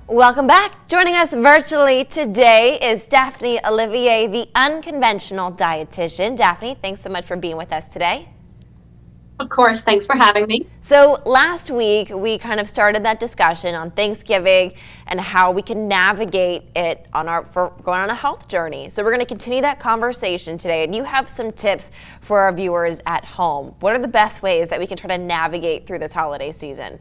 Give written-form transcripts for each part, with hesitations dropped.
Welcome back. Joining us virtually today is Daphne Olivier, the Unconventional Dietitian. Daphne, thanks so much for being with us today. Of course, thanks for having me. So last week, we kind of started that discussion on Thanksgiving and how we can navigate it for going on a health journey. So we're going to continue that conversation today, and you have some tips for our viewers at home. What are the best ways that we can try to navigate through this holiday season?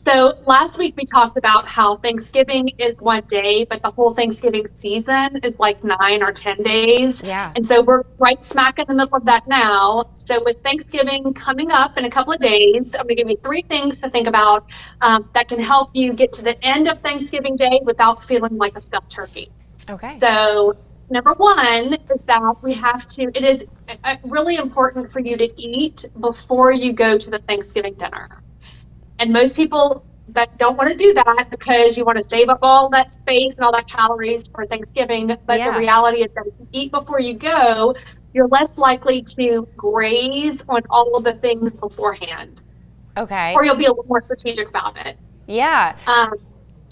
So last week we talked about how Thanksgiving is one day, but the whole Thanksgiving season is like 9 or 10 days. Yeah. And so we're right smack in the middle of that now. So with Thanksgiving coming up in a couple of days, I'm going to give you 3 things to think about that can help you get to the end of Thanksgiving Day without feeling like a stuffed turkey. Okay. So number 1 is that it is really important for you to eat before you go to the Thanksgiving dinner. And most people that don't want to do that because you want to save up all that space and all that calories for Thanksgiving. But the reality is that if you eat before you go, you're less likely to graze on all of the things beforehand. Okay. Or you'll be a little more strategic about it. Yeah.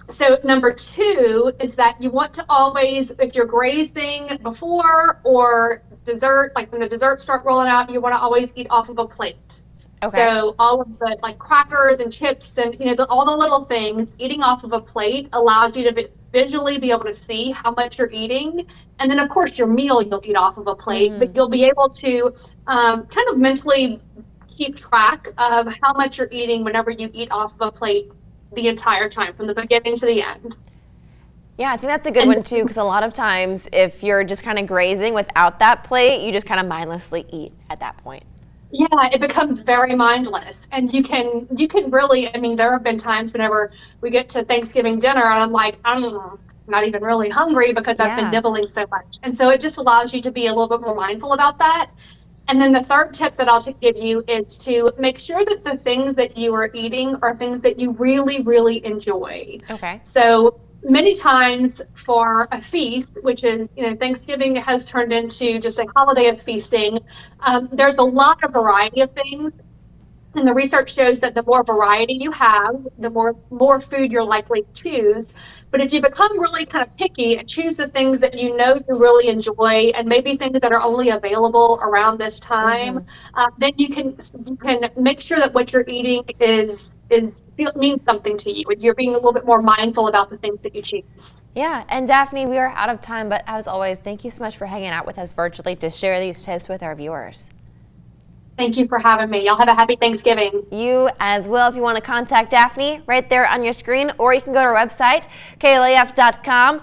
So number 2 is that you want to always, if you're grazing before or dessert, like when the desserts start rolling out, you want to always eat off of a plate. Okay. So all of the like crackers and chips and all the little things, eating off of a plate allows you to visually be able to see how much you're eating. And then of course your meal you'll eat off of a plate, but you'll be able to kind of mentally keep track of how much you're eating whenever you eat off of a plate the entire time from the beginning to the end. Yeah, I think that's a good one too, because a lot of times if you're just kind of grazing without that plate, you just kind of mindlessly eat at that point. Yeah, it becomes very mindless. And you can really, I mean, there have been times whenever we get to Thanksgiving dinner and I'm like, I'm not even really hungry because I've been nibbling so much. And so it just allows you to be a little bit more mindful about that. And then the third tip that I'll give you is to make sure that the things that you are eating are things that you really, really enjoy. Okay. So many times for a feast, which is, Thanksgiving has turned into just a holiday of feasting. There's a lot of variety of things. And the research shows that the more variety you have, the more food you're likely to choose. But if you become really kind of picky and choose the things that you really enjoy, and maybe things that are only available around this time, then you can make sure that what you're eating means something to you, and you're being a little bit more mindful about the things that you choose. Yeah, and Daphne, we are out of time, but as always, thank you so much for hanging out with us virtually to share these tips with our viewers. Thank you for having me. Y'all have a happy Thanksgiving. You as well. If you want to contact Daphne, right there on your screen, or you can go to our website, klaf.com.